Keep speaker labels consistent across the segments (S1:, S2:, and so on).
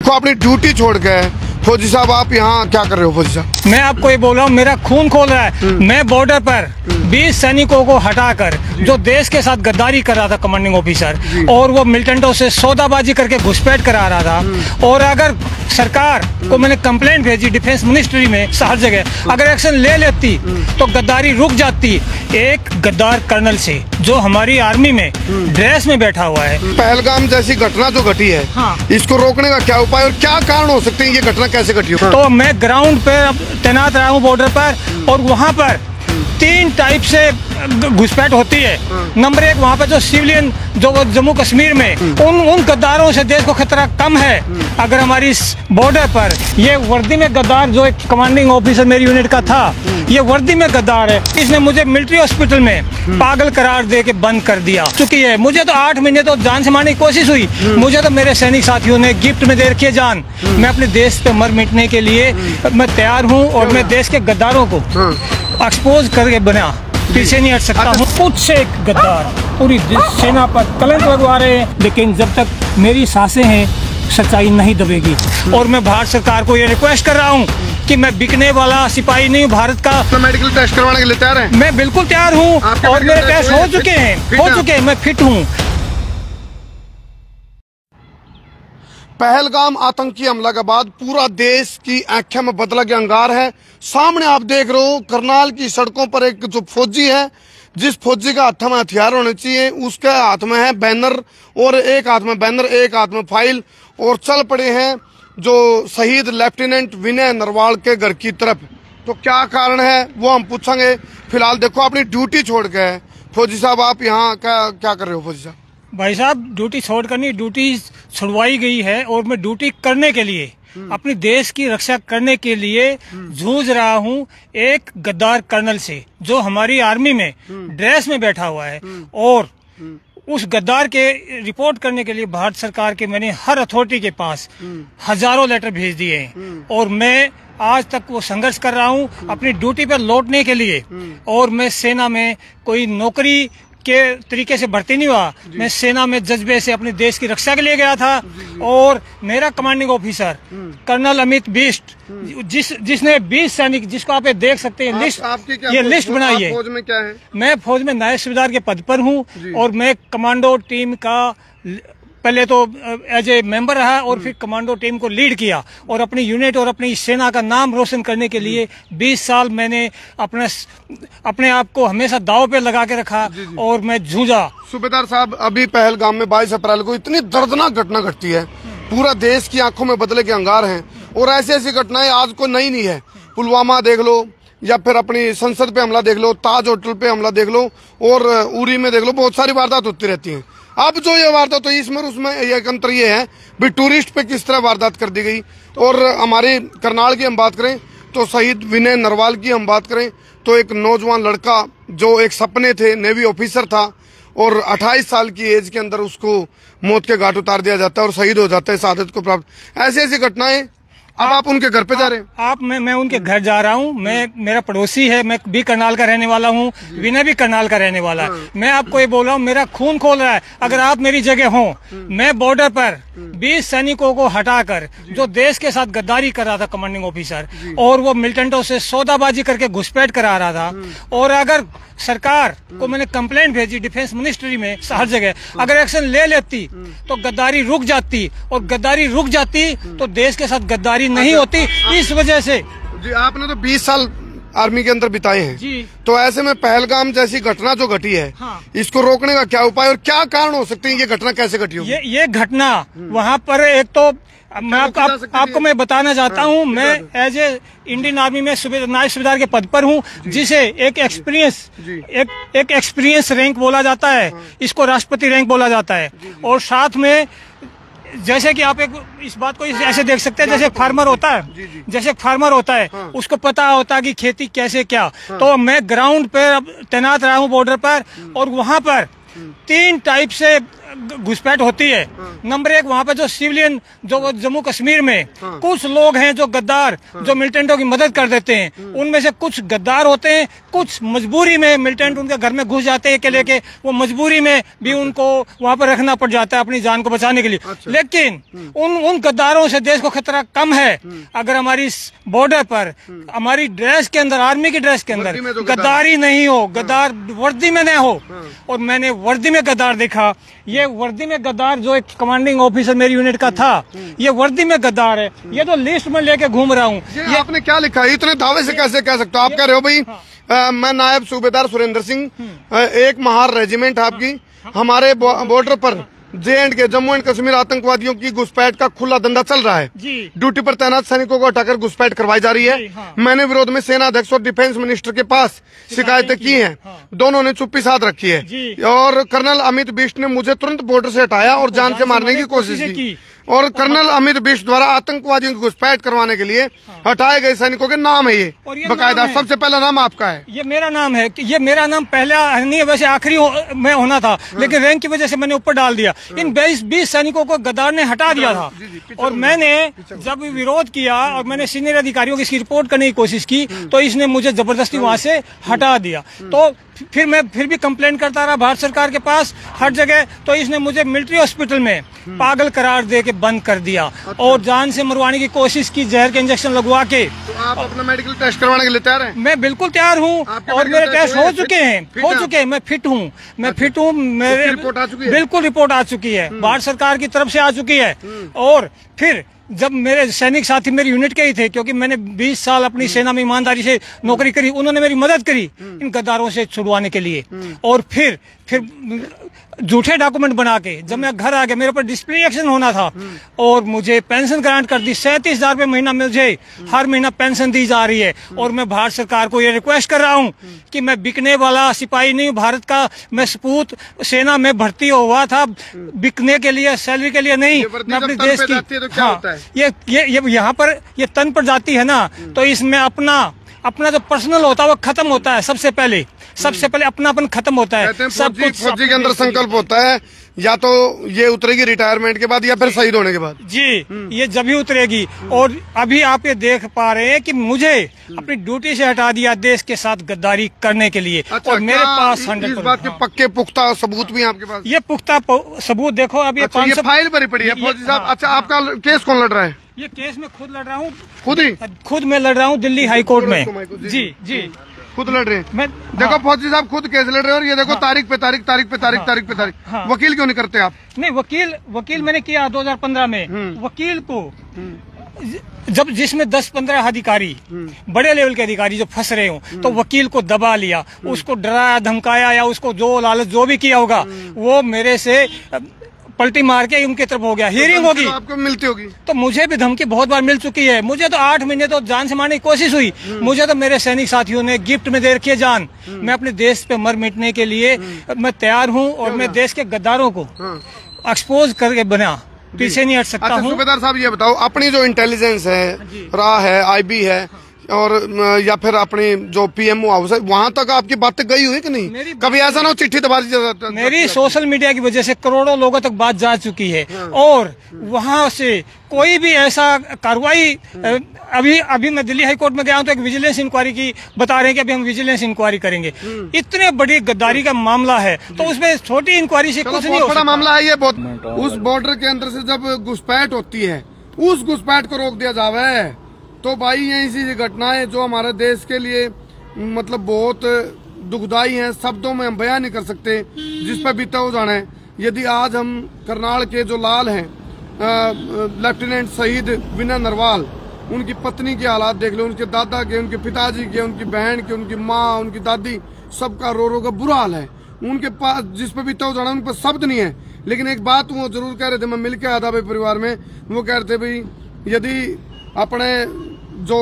S1: देखो अपनी ड्यूटी छोड़ के फौजी साहब आप यहाँ क्या कर रहे हो? फौजी साहब
S2: मैं आपको ये बोल रहा हूँ, मेरा खून खोल रहा है। मैं बॉर्डर पर 20 सैनिकों को हटाकर जो देश के साथ गद्दारी कर रहा था कमांडिंग ऑफिसर, और वो मिलिटेंटों से सौदाबाजी करके घुसपैठ करा रहा था। और अगर सरकार को मैंने कंप्लेंट भेजी डिफेंस मिनिस्ट्री में, हर जगह अगर एक्शन ले लेती तो गद्दारी रुक जाती। एक गद्दार कर्नल से जो हमारी आर्मी में ड्रेस में बैठा हुआ है।
S1: पहलगाम जैसी घटना जो घटी है,
S2: हाँ।
S1: इसको रोकने का क्या उपाय और क्या कारण हो सकते हैं? ये घटना कैसे घटी हो?
S2: तो मैं ग्राउंड पे तैनात रहा हूँ बॉर्डर पर, और वहाँ पर 3 टाइप से घुसपैठ होती है। नंबर 1, वहाँ पे जो सिविलियन जो जम्मू कश्मीर में उन गद्दारों से देश को खतरा कम है। अगर हमारी बॉर्डर पर ये वर्दी में गद्दार जो एक कमांडिंग ऑफिसर मेरी यूनिट का था, ये वर्दी में गद्दार है, इसने मुझे मिलिट्री हॉस्पिटल में पागल करार दे के बंद कर दिया चुकी है। मुझे तो 8 महीने तो जान से मारने की कोशिश हुई। मुझे तो मेरे सैनिक साथियों ने गिफ्ट में दे रखी है जान। मैं अपने देश पे मर मिटने के लिए मैं तैयार हूँ, और मैं देश के गद्दारों को एक्सपोज करके बना पीछे नहीं हट सकता हूँ। खुद से एक गद्दार पूरी सेना पर कलंक लगवा रहे हैं, लेकिन जब तक मेरी सांसें हैं सच्चाई नहीं दबेगी। और मैं भारत सरकार को ये रिक्वेस्ट कर रहा हूँ कि मैं बिकने वाला सिपाही नहीं हूँ भारत का।
S1: तो मेडिकल टेस्ट करवाने के लिए तैयार हैं?
S2: मैं बिल्कुल तैयार हूँ, और मेरे टेस्ट हो चुके हैं, मैं फिट हूँ।
S1: पहलगाम आतंकी हमला के बाद पूरा देश की आंखें में बदला के अंगार है। सामने आप देख रहे हो करनाल की सड़कों पर एक जो फौजी है, जिस फौजी का हाथ में हथियार होने चाहिए, उसके हाथ में है बैनर, और एक हाथ में बैनर एक हाथ में फाइल, और चल पड़े हैं जो शहीद लेफ्टिनेंट विनय नरवाल के घर की तरफ। तो क्या कारण है वो हम पूछेंगे। फिलहाल देखो अपनी ड्यूटी छोड़ के फौजी साहब आप यहाँ क्या कर रहे हो? फौजी साहब
S2: भाई साहब, ड्यूटी छोड़कर नहीं, ड्यूटी छुड़वाई गई है, और मैं ड्यूटी करने के लिए, अपनी देश की रक्षा करने के लिए जूझ रहा हूँ एक गद्दार कर्नल से जो हमारी आर्मी में ड्रेस में बैठा हुआ है। और उस गद्दार के रिपोर्ट करने के लिए भारत सरकार के मैंने हर अथॉरिटी के पास हजारों लेटर भेज दिए हैं, और मैं आज तक वो संघर्ष कर रहा हूँ अपनी ड्यूटी पर लौटने के लिए। और मैं सेना में कोई नौकरी के तरीके से भर्ती नहीं हुआ, मैं सेना में जज्बे से अपने देश की रक्षा के लिए गया था। और मेरा commanding officer colonel Amit Bisht, जिसने 20 सैनिक, जिसको आप देख सकते हैं लिस्ट, ये लिस्ट बनाई है।
S1: फौज में क्या है?
S2: मैं फौज में नायब सूबेदार के पद पर हूँ, और मैं कमांडो टीम का पहले तो एज ए मेंबर रहा, और फिर कमांडो टीम को लीड किया, और अपनी यूनिट और अपनी सेना का नाम रोशन करने के लिए 20 साल मैंने अपने आप को हमेशा दांव पे लगा के रखा, और मैं जूझा।
S1: सूबेदार साहब, अभी पहलगाम में 22 अप्रैल को इतनी दर्दनाक घटना घटती है, पूरा देश की आंखों में बदले के अंगार हैं, और ऐसी ऐसी घटनाएं आज को नई नहीं है। पुलवामा देख लो, या फिर अपनी संसद पे हमला देख लो, ताज होटल पे हमला देख लो, और उरी में देख लो, बहुत सारी वारदात होती रहती हैं। अब जो ये वारदात तो इसमें उसमें एक अंतर ये है भी टूरिस्ट पे किस तरह वारदात कर दी गई। और हमारे करनाल की हम बात करें तो शहीद विनय नरवाल की हम बात करें तो एक नौजवान लड़का जो एक सपने थे, नेवी ऑफिसर था, और 28 साल की एज के अंदर उसको मौत के घाट उतार दिया जाता है और शहीद हो जाता है, शहादत को प्राप्त। ऐसी ऐसी घटनाएं। अब आप उनके घर पे जा रहे हैं?
S2: मैं उनके घर जा रहा हूँ। मेरा पड़ोसी है, मैं भी करनाल का रहने वाला हूँ, विनय भी करनाल का रहने वाला है। मैं आपको ये बोल रहा हूँ, मेरा खून खोल रहा है। अगर आप मेरी जगह हो, मैं बॉर्डर पर 20 सैनिकों को हटाकर जो देश के साथ गद्दारी कर रहा था कमांडिंग ऑफिसर, और वो मिलिटेंटों से सौदाबाजी करके घुसपैठ करा रहा था। और अगर सरकार को मैंने कंप्लेंट भेजी डिफेंस मिनिस्ट्री में, हर जगह अगर एक्शन ले लेती तो गद्दारी रुक जाती, और गद्दारी रुक जाती तो देश के साथ गद्दारी नहीं होती। इस वजह से
S1: जी आपने तो 20 साल आर्मी के अंदर बिताए हैं
S2: जी,
S1: तो ऐसे में पहलगाम जैसी घटना जो घटी है,
S2: हाँ।
S1: इसको रोकने का क्या उपाय और क्या कारण हो सकते हैं? ये घटना कैसे घटी होगी?
S2: ये घटना वहाँ पर एक तो मैं आपको मैं बताना चाहता हूँ, मैं एज ए इंडियन आर्मी में नायब सूबेदार के पद पर हूँ, जिसे एक एक्सपीरियंस रैंक बोला जाता है, इसको राष्ट्रपति रैंक बोला जाता है। और साथ में जैसे कि आप इस बात को ऐसे देख सकते हैं, जैसे फार्मर होता है, जैसे फार्मर होता है, उसको पता होता है कि खेती कैसे क्या। तो मैं ग्राउंड पे तैनात रहा हूँ बॉर्डर पर, और वहाँ पर 3 टाइप से घुसपैठ होती है। नंबर एक, वहाँ पे जो सिविलियन जो जम्मू कश्मीर में कुछ लोग हैं जो गद्दार जो मिलिटेंटों की मदद कर देते हैं, उनमें से कुछ गद्दार होते हैं, कुछ मजबूरी में मिलिटेंट उनके घर में घुस जाते हैं के लेके, वो मजबूरी में भी उनको वहाँ पर रखना पड़ जाता है अपनी जान को बचाने के लिए।
S1: अच्छा।
S2: लेकिन उन गद्दारों से देश को खतरा कम है अगर हमारी बॉर्डर पर हमारी ड्रेस के अंदर, आर्मी की ड्रेस के अंदर गद्दारी नहीं हो, गद्दार वर्दी में न हो। और मैंने वर्दी में गद्दार देखा। ये वर्दी में गद्दार जो एक कमांडिंग ऑफिसर मेरी यूनिट का था, ये वर्दी में गद्दार है। ये तो लिस्ट में लेके घूम रहा हूँ।
S1: ये आपने क्या लिखा है? इतने दावे से कैसे कह सकते हो? आप कह रहे हो भाई मैं नायब सूबेदार सुरेंद्र सिंह, एक महार रेजिमेंट आपकी, हमारे बॉर्डर पर JNK जम्मू एंड कश्मीर आतंकवादियों की घुसपैठ का खुला धंधा चल रहा है। ड्यूटी पर तैनात सैनिकों को हटाकर घुसपैठ करवाई जा रही है।
S2: हाँ।
S1: मैंने विरोध में सेना अध्यक्ष और डिफेंस मिनिस्टर के पास शिकायतें की हैं। दोनों ने चुप्पी साध रखी है और कर्नल अमित बिष्ट ने मुझे तुरंत बॉर्डर से हटाया और जान से मारने की कोशिश की। और कर्नल अमित बिष्ट द्वारा आतंकवादियों की घुसपैठ करवाने के लिए हटाए गए सैनिकों के नाम है ये बकायदा। सबसे पहला नाम आपका है।
S2: ये मेरा नाम है। ये मेरा नाम पहला नहीं है, वैसे आखिरी में होना था, लेकिन रैंक की वजह से मैंने ऊपर डाल दिया। इन 20 सैनिकों को गद्दार ने हटा दिया था। और मैंने जब विरोध किया और मैंने सीनियर अधिकारियों की इसकी रिपोर्ट करने की कोशिश की, तो इसने मुझे जबरदस्ती वहां से हटा दिया। तो फिर मैं फिर भी कंप्लेन करता रहा भारत सरकार के पास हर जगह। तो इसने मुझे मिलिट्री हॉस्पिटल में पागल करार दे के बंद कर दिया। अच्छा। और जान से मरवाने की कोशिश की, जहर के इंजेक्शन लगवा के।
S1: तो आप अपना मेडिकल टेस्ट करवाने के लिए तैयार हैं?
S2: मैं बिल्कुल तैयार हूँ और मेरे टेस्ट हो चुके हैं, मैं फिट हूँ, मेरे
S1: रिपोर्ट आ चुकी है?
S2: बिल्कुल रिपोर्ट आ चुकी है, भारत सरकार की तरफ से आ चुकी है। और फिर जब मेरे सैनिक साथी मेरी यूनिट के ही थे, क्योंकि मैंने 20 साल अपनी सेना में ईमानदारी से नौकरी करी, उन्होंने मेरी मदद करी इन गद्दारों से छुड़वाने के लिए। और फिर झूठे डॉक्यूमेंट बना के जब मैं घर आ गया, मेरे ऊपर डिसिप्लिनरी एक्शन होना था और मुझे पेंशन ग्रांट कर दी। 37,000 रुपये महीना मुझे हर महीना पेंशन दी जा रही है। और मैं भारत सरकार को ये रिक्वेस्ट कर रहा हूँ कि मैं बिकने वाला सिपाही नहीं हूँ भारत का। मैं सपूत सेना में भर्ती हुआ था बिकने के लिए, सैलरी के लिए नहीं। मैं अपने देश की
S1: तो क्या होता है?
S2: ये यहाँ पर ये तन पर जाती है ना, तो इसमें अपना जो पर्सनल होता है वो खत्म होता है। सबसे पहले अपनापन खत्म होता है। सब कुछ
S1: फौजी के अंदर संकल्प होता है, या तो ये उतरेगी रिटायरमेंट के बाद या फिर शहीद होने के बाद।
S2: जी, ये जब ही उतरेगी। और अभी आप ये देख पा रहे हैं कि मुझे अपनी ड्यूटी से हटा दिया देश के साथ गद्दारी करने के लिए।
S1: अच्छा,
S2: और मेरे पास 100%
S1: इस बात के पक्के पुख्ता सबूत भी आपके पास?
S2: ये पुख्ता सबूत देखो। अब ये 500
S1: फाइल भरी पड़ी है फौजी साहब। अच्छा, आपका केस कौन लड़ रहा है?
S2: ये केस में खुद लड़ रहा हूँ।
S1: खुद
S2: मैं लड़ रहा हूँ दिल्ली हाई कोर्ट में। जी
S1: खुद लड़ रहे हैं।
S2: मैं
S1: देखो फौजी साहब खुद केस लड़ रहे हैं और ये देखो तारीख पे तारीख। वकील क्यों नहीं करते आप?
S2: नहीं, वकील मैंने किया 2015 में। वकील को जब जिसमें 10-15 अधिकारी, बड़े लेवल के अधिकारी जो फंस रहे हो, तो वकील को दबा लिया, उसको डराया धमकाया या उसको जो लालच जो भी किया होगा, वो मेरे से पलटी मार के उनकी तरफ हो गया। हियरिंग होगी,
S1: आपको मिलती होगी।
S2: तो मुझे भी धमकी बहुत बार मिल चुकी है। मुझे तो 8 महीने तो जान से मारने की कोशिश हुई। मुझे तो मेरे सैनिक साथियों ने गिफ्ट में दे रखी है जान। मैं अपने देश पे मर मिटने के लिए मैं तैयार हूँ और मैं देश के गद्दारों को एक्सपोज करके बना पीछे नहीं हट सकता हूँ।
S1: सूबेदार साहब ये बताओ, अपनी जो इंटेलिजेंस है, रा है, IB है और या फिर अपनी जो PMO हाउस है, वहाँ तक आपकी बातें गई हुई कि नहीं? कभी ऐसा ना हो चिट्ठी दबा दी?
S2: मेरी सोशल मीडिया की वजह से करोड़ों लोगों तक बात जा चुकी है। और वहाँ से कोई भी ऐसा कार्रवाई, अभी मैं दिल्ली हाई कोर्ट में गया हूँ तो एक विजिलेंस इंक्वायरी की बता रहे हैं कि अभी हम विजिलेंस इंक्वायरी करेंगे। इतने बड़ी गद्दारी का मामला है, तो उसमें छोटी इंक्वायरी से कुछ नहीं हो सकता।
S1: मामला है ये बहुत। उस बॉर्डर के अंदर से जब घुसपैठ होती है, उस घुसपैठ को रोक दिया जावे, तो भाई ये ऐसी घटनाएं जो हमारे देश के लिए मतलब बहुत दुखदाई हैं, शब्दों में हम बयान नहीं कर सकते, जिस पर बीता हो जाना है। यदि आज हम करनाल के जो लाल हैं, लेफ्टिनेंट शहीद विनय नरवाल, उनकी पत्नी के हालात देख लो, उनके दादा के, उनके पिताजी के, उनकी बहन के, उनकी माँ, उनकी दादी, सबका रो का बुरा हाल है। उनके पास जिस पर बीता हो जाना, उन पर शब्द नहीं है। लेकिन एक बात वो जरूर कह रहे थे, मैं मिलकर आया था भाई परिवार में, वो कह रहे थे भाई यदि अपने जो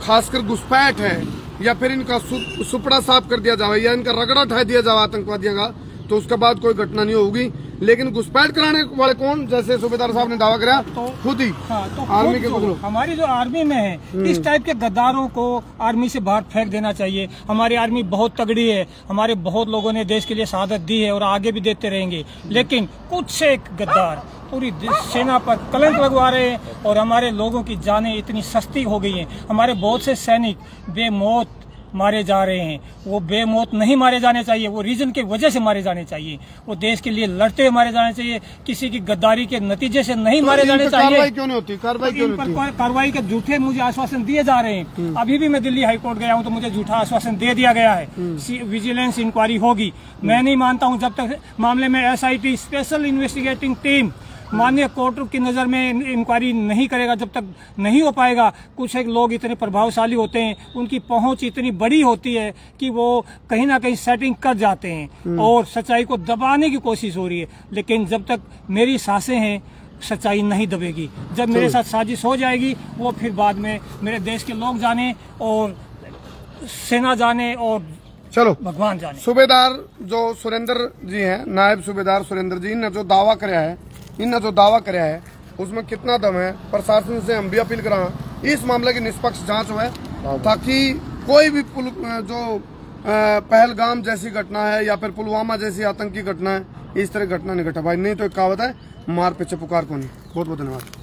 S1: खासकर घुसपैठ है या फिर इनका सुपड़ा साफ कर दिया जाए या इनका रगड़ा उठा दिया जाए आतंकवादियों का, तो उसके बाद कोई घटना नहीं होगी। लेकिन घुसपैठ कराने वाले कौन? जैसे सूबेदार साहब ने दावा कराया
S2: तो
S1: खुद ही
S2: तो
S1: आर्मी के बदलो।
S2: हमारी जो आर्मी में है इस टाइप के गद्दारों को आर्मी से बाहर फेंक देना चाहिए। हमारी आर्मी बहुत तगड़ी है, हमारे बहुत लोगों ने देश के लिए शहादत दी है और आगे भी देते रहेंगे, लेकिन कुछ एक गद्दार पूरी सेना पर कलंक लगवा रहे हैं और हमारे लोगों की जानें इतनी सस्ती हो गई हैं। हमारे बहुत से सैनिक बेमौत मारे जा रहे हैं। वो बेमौत नहीं मारे जाने चाहिए, वो रीजन की वजह से मारे जाने चाहिए, वो देश के लिए लड़ते हुए मारे जाने चाहिए, किसी की गद्दारी के नतीजे से नहीं मारे जाने चाहिए।
S1: कार्रवाई क्यों नहीं होती? कार्रवाई क्यों नहीं होती?
S2: कार्रवाई के झूठे मुझे आश्वासन दिए जा रहे हैं। अभी भी मैं दिल्ली हाईकोर्ट गया हूं तो मुझे झूठा आश्वासन दे दिया गया है विजिलेंस इंक्वायरी होगी। मैं नहीं मानता हूं जब तक मामले में SIT स्पेशल इन्वेस्टिगेटिंग टीम माननीय कोर्ट की नज़र में इंक्वायरी नहीं करेगा, जब तक नहीं हो पाएगा। कुछ एक लोग इतने प्रभावशाली होते हैं, उनकी पहुंच इतनी बड़ी होती है कि वो कहीं ना कहीं सेटिंग कर जाते हैं और सच्चाई को दबाने की कोशिश हो रही है। लेकिन जब तक मेरी सांसें हैं सच्चाई नहीं दबेगी। जब मेरे साथ साजिश हो जाएगी वो फिर बाद में मेरे देश के लोग जाने और सेना जाने और
S1: चलो
S2: भगवान जाने।
S1: सूबेदार जो सुरेंद्र जी हैं, नायब सूबेदार सुरेंद्र जी ने जो दावा कराया है, इनने जो दावा कराया है उसमें कितना दम है? प्रशासन से हम भी अपील करा इस मामले की निष्पक्ष जांच हो, ताकि कोई भी जो पहलगाम जैसी घटना है या फिर पुलवामा जैसी आतंकी घटना है, इस तरह घटना नहीं घटा भाई। नहीं तो एक कहावत है, मार पीछे पुकार को नहीं। बहुत बहुत धन्यवाद।